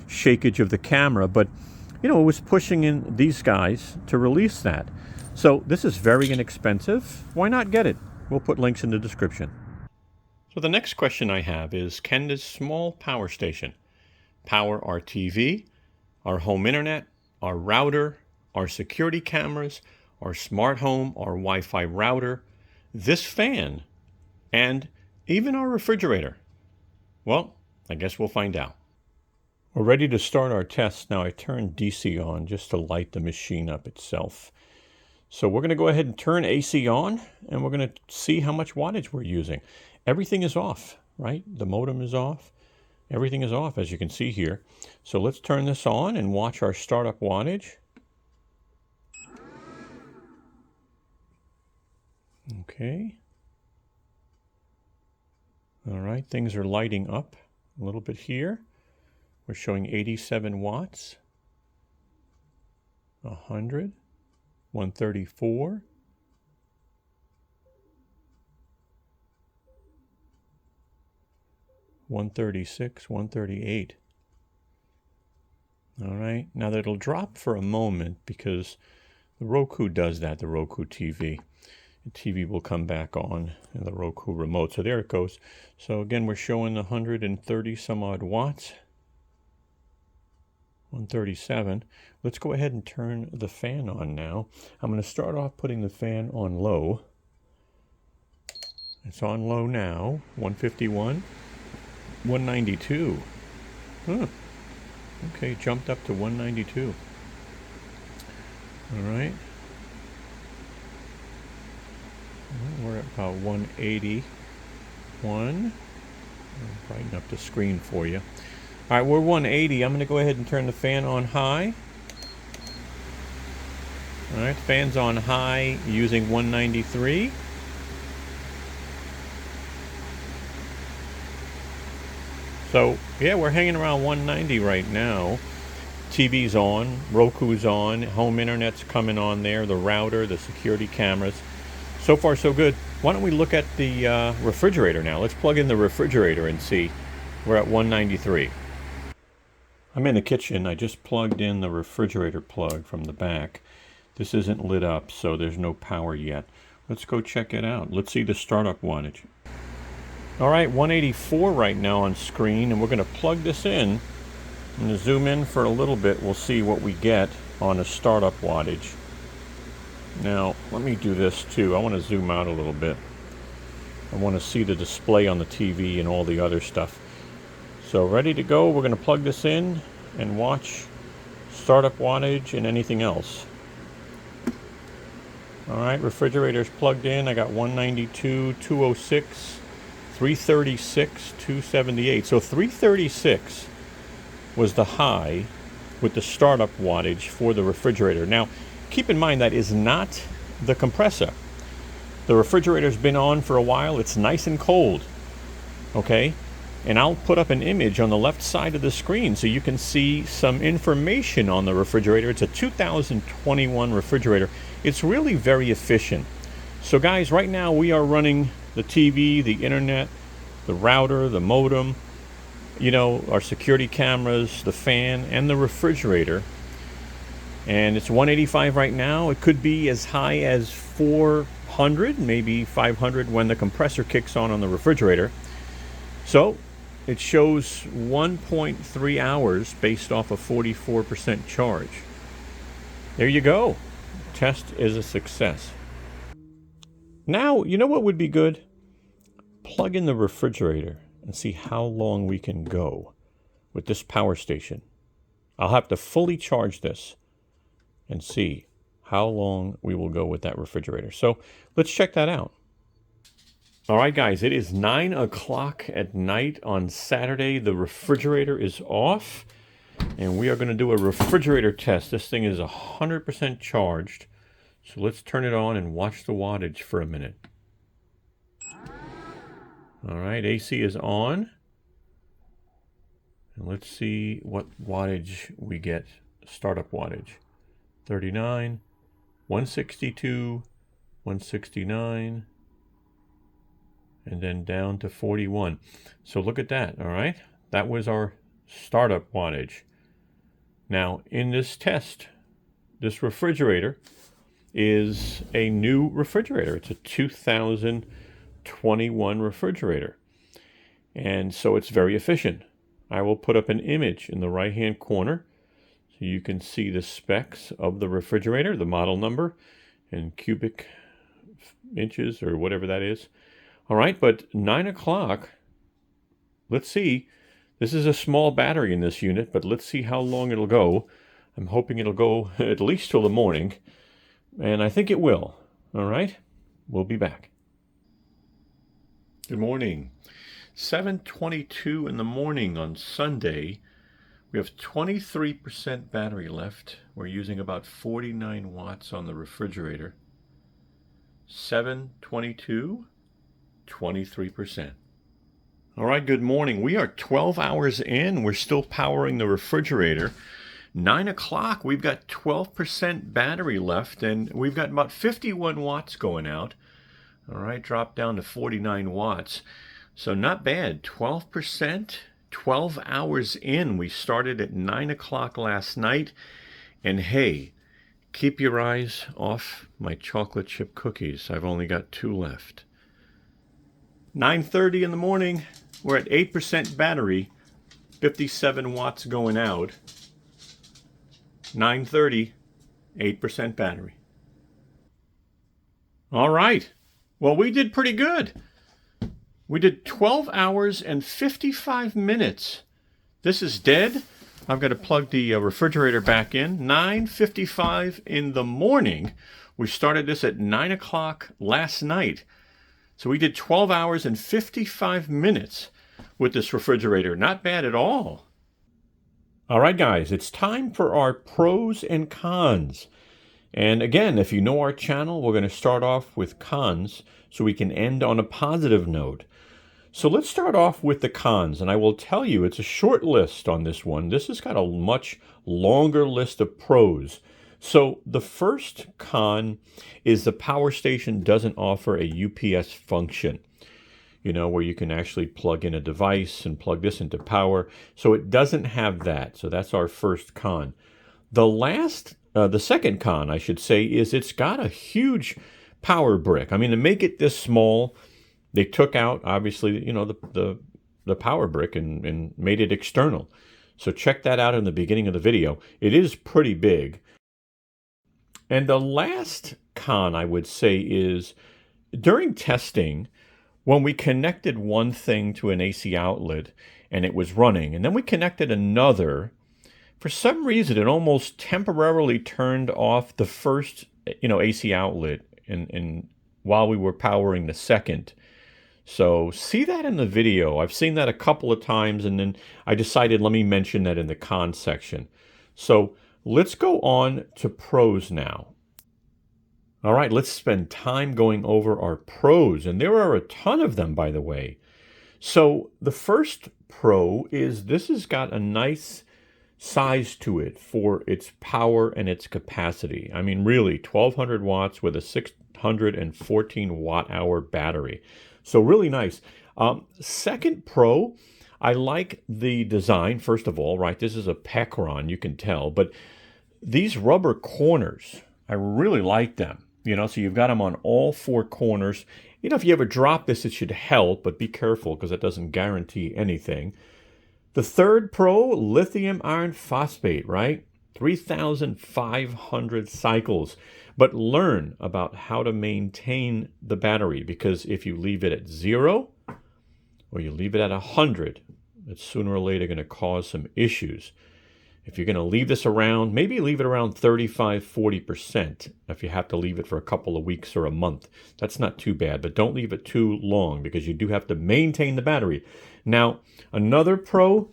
Speaker 1: shakeage of the camera, but you know, it was pushing in these guys to release that. So this is very inexpensive. Why not get it? We'll put links in the description. So the next question I have is, can this small power station power our TV, our home internet, our router, our security cameras, our smart home, our Wi-Fi router, this fan, and even our refrigerator? Well, I guess we'll find out. We're ready to start our test. Now I turned DC on just to light the machine up itself. So we're going to go ahead and turn AC on, and we're going to see how much wattage we're using. Everything is off, right? The modem is off. Everything is off, as you can see here. So let's turn this on and watch our startup wattage. Okay. All right, things are lighting up a little bit here. We're showing 87 watts, 100, 134, 136, 138. All right, now that'll drop for a moment because the Roku does that, the Roku TV. The TV will come back on in the Roku remote. So there it goes. So again, we're showing 130 some odd watts. 137. Let's go ahead and turn the fan on now. I'm going to start off putting the fan on low. It's on low now. 151. 192. Huh. Okay, jumped up to 192. All right. We're at about 181. I'll brighten up the screen for you. All right, we're 180. I'm going to go ahead and turn the fan on high. All right, fan's on high using 193. So, yeah, we're hanging around 190 right now. TV's on, Roku's on, home internet's coming on there, the router, the security cameras. So far, so good. Why don't we look at the refrigerator now? Let's plug in the refrigerator and see. We're at 193. I'm in the kitchen. I just plugged in the refrigerator plug from the back. This isn't lit up, so there's no power yet. Let's go check it out. Let's see the startup wattage. All right, 184 right now on screen, and we're going to plug this in. I'm going to zoom in for a little bit. We'll see what we get on a startup wattage. Now, let me do this too. I want to zoom out a little bit. I want to see the display on the TV and all the other stuff. So ready to go. We're going to plug this in and watch startup wattage and anything else. All right, refrigerator's plugged in. I got 192, 206, 336, 278. So 336 was the high with the startup wattage for the refrigerator. Now, keep in mind that is not the compressor. The refrigerator's been on for a while. It's nice and cold. Okay? And I'll put up an image on the left side of the screen so you can see some information on the refrigerator. It's a 2021 refrigerator. It's really very efficient. So guys, right now we are running the TV, the internet, the router, the modem, you know, our security cameras, the fan, and the refrigerator. And it's 185 right now. It could be as high as 400, maybe 500 when the compressor kicks on the refrigerator. So it shows 1.3 hours based off a 44% charge. There you go. Test is a success. Now, you know what would be good? Plug in the refrigerator and see how long we can go with this power station. I'll have to fully charge this and see how long we will go with that refrigerator. So let's check that out. All right, guys, it is 9 o'clock at night on Saturday. The refrigerator is off, and we are going to do a refrigerator test. This thing is 100% charged. So let's turn it on and watch the wattage for a minute. All right, AC is on. And let's see what wattage we get, startup wattage. 39, 162, 169, and then down to 41. So look at that, all right? That was our startup wattage. Now, in this test, this refrigerator is a new refrigerator. It's a 2021 refrigerator. And so it's very efficient. I will put up an image in the right-hand corner so you can see the specs of the refrigerator, the model number, and cubic inches or whatever that is. All right, but 9 o'clock, let's see. This is a small battery in this unit, but let's see how long it'll go. I'm hoping it'll go at least till the morning, and I think it will. All right, we'll be back. Good morning. 7:22 in the morning on Sunday. We have 23% battery left. We're using about 49 watts on the refrigerator. 7:22, 23%. All right, good morning. We are 12 hours in. We're still powering the refrigerator. 9 o'clock, we've got 12% battery left, and we've got about 51 watts going out. All right, drop down to 49 watts. So not bad, 12%, 12 hours in. We started at 9 o'clock last night. And hey, keep your eyes off my chocolate chip cookies. I've only got 2 left. 9:30 in the morning, we're at 8% battery, 57 watts going out. 9:30, 8% battery. All right, well, we did pretty good. We did 12 hours and 55 minutes. This is dead. I've got to plug the refrigerator back in. 9:55 in the morning. We started this at 9 o'clock last night. So we did 12 hours and 55 minutes with this refrigerator. Not bad at all. All right, guys, it's time for our pros and cons. And again, if you know our channel, we're going to start off with cons so we can end on a positive note. So let's start off with the cons, and I will tell you it's a short list on this one. This has got a much longer list of pros. So the first con is the power station doesn't offer a UPS function, you know, where you can actually plug in a device and plug this into power. So it doesn't have that. So that's our first con. The second con, I should say, is it's got a huge power brick. I mean, to make it this small, they took out, obviously, you know, the power brick and made it external. So check that out in the beginning of the video. It is pretty big. And the last con, I would say, is during testing, when we connected one thing to an AC outlet and it was running, and then we connected another, for some reason, it almost temporarily turned off the first, AC outlet and while we were powering the second. So see that in the video. I've seen that a couple of times, and then I decided let me mention that in the con section. So let's go on to pros now. All right, let's spend time going over our pros, and there are a ton of them, by the way. So the first pro is this has got a nice size to it for its power and its capacity. I mean, really, 1,200 watts with a 614 watt-hour battery. So really nice. Second pro, I like the design, first of all, right? This is a Pecron, you can tell, but these rubber corners, I really like them. So you've got them on all 4 corners. If you ever drop this, it should help, but be careful because it doesn't guarantee anything. The third pro, lithium iron phosphate, right? 3,500 cycles. But learn about how to maintain the battery, because if you leave it at 0 or you leave it at 100, it's sooner or later going to cause some issues. If you're going to leave this around, maybe leave it around 35-40% if you have to leave it for a couple of weeks or a month. That's not too bad, but don't leave it too long because you do have to maintain the battery. Now, another pro,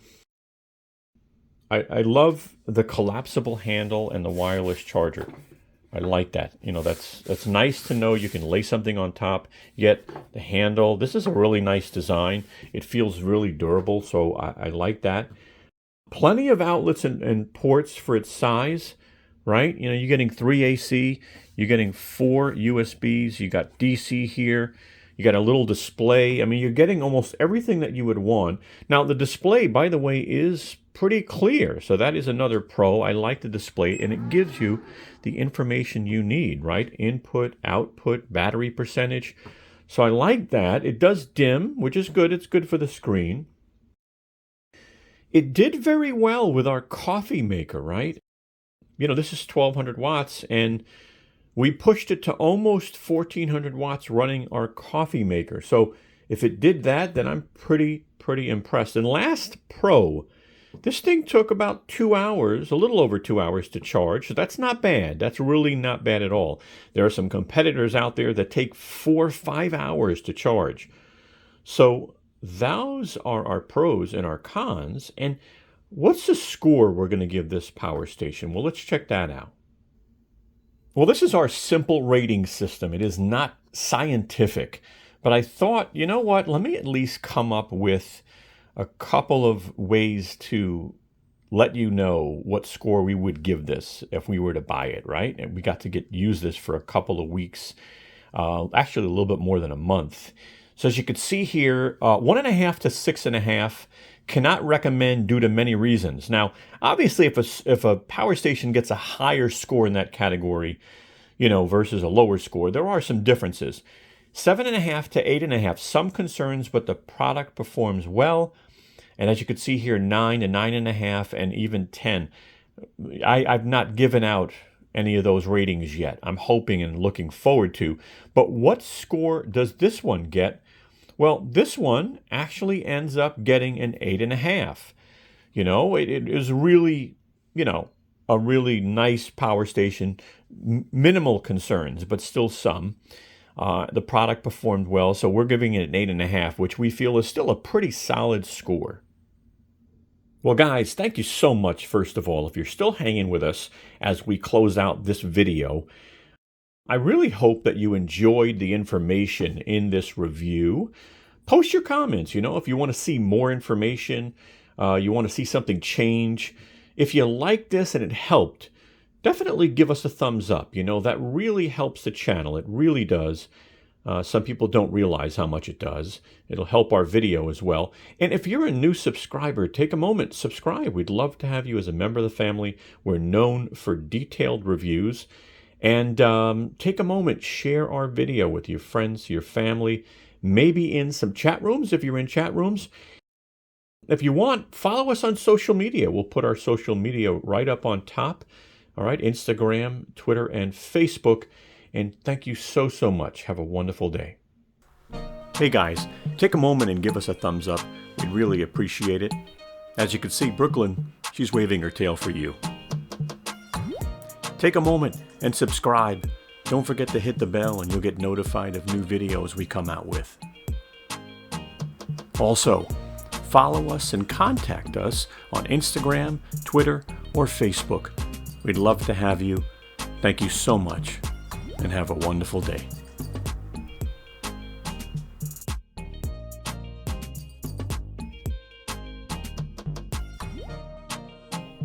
Speaker 1: I love the collapsible handle and the wireless charger. I like that. That's nice to know you can lay something on top, yet the handle, this is a really nice design. It feels really durable, so I like that. Plenty of outlets and ports for its size, right? You know, you're getting 3 AC, you're getting 4 USBs, you got DC here, you got a little display. I mean, you're getting almost everything that you would want. Now, the display, by the way, is pretty clear, so that is another pro. I like the display, and it gives you the information you need, right? Input, output, battery percentage. So I like that. It does dim, which is good. It's good for the screen. It did very well with our coffee maker, right? You know, this is 1200 watts, and we pushed it to almost 1400 watts running our coffee maker. So if it did that, then I'm pretty impressed. And last pro, this thing took about 2 hours, a little over 2 hours to charge. So that's not bad. That's really not bad at all. There are some competitors out there that take 4 or 5 hours to charge. So those are our pros and our cons. And what's the score we're going to give this power station? Well, let's check that out. Well, this is our simple rating system. It is not scientific, but I thought, you know what, let me at least come up with a couple of ways to let you know what score we would give this if we were to buy it, right? And we got to use this for a couple of weeks, actually a little bit more than a month. So as you can see here, 1.5 to 6.5. Cannot recommend due to many reasons. Now, obviously, if a power station gets a higher score in that category, you know, versus a lower score, there are some differences. 7.5 to 8.5, some concerns, but the product performs well. And as you can see here, 9 to 9.5, and even 10. I've not given out any of those ratings yet. I'm hoping and looking forward to. But what score does this one get? Well, this one actually ends up getting an 8.5. You know, it is really, you know, a really nice power station. Minimal concerns, but still some. The product performed well, so we're giving it an 8.5, which we feel is still a pretty solid score. Well, guys, thank you so much, first of all, if you're still hanging with us as we close out this video. I really hope that you enjoyed the information in this review. Post your comments, you know, if you want to see more information, you want to see something change. If you like this and it helped, definitely give us a thumbs up. You know, that really helps the channel. It really does. Some people don't realize how much it does. It'll help our video as well. And if you're a new subscriber, take a moment, subscribe. We'd love to have you as a member of the family. We're known for detailed reviews. And take a moment, share our video with your friends, your family, maybe in some chat rooms if you're in chat rooms. If you want, follow us on social media. We'll put our social media right up on top. All right, Instagram, Twitter, and Facebook. And thank you so much. Have a wonderful day. Hey guys, take a moment and give us a thumbs up. We'd really appreciate it. As you can see, Brooklyn, she's waving her tail for you. Take a moment and subscribe. Don't forget to hit the bell and you'll get notified of new videos we come out with. Also, follow us and contact us on Instagram, Twitter, or Facebook. We'd love to have you. Thank you so much and have a wonderful day.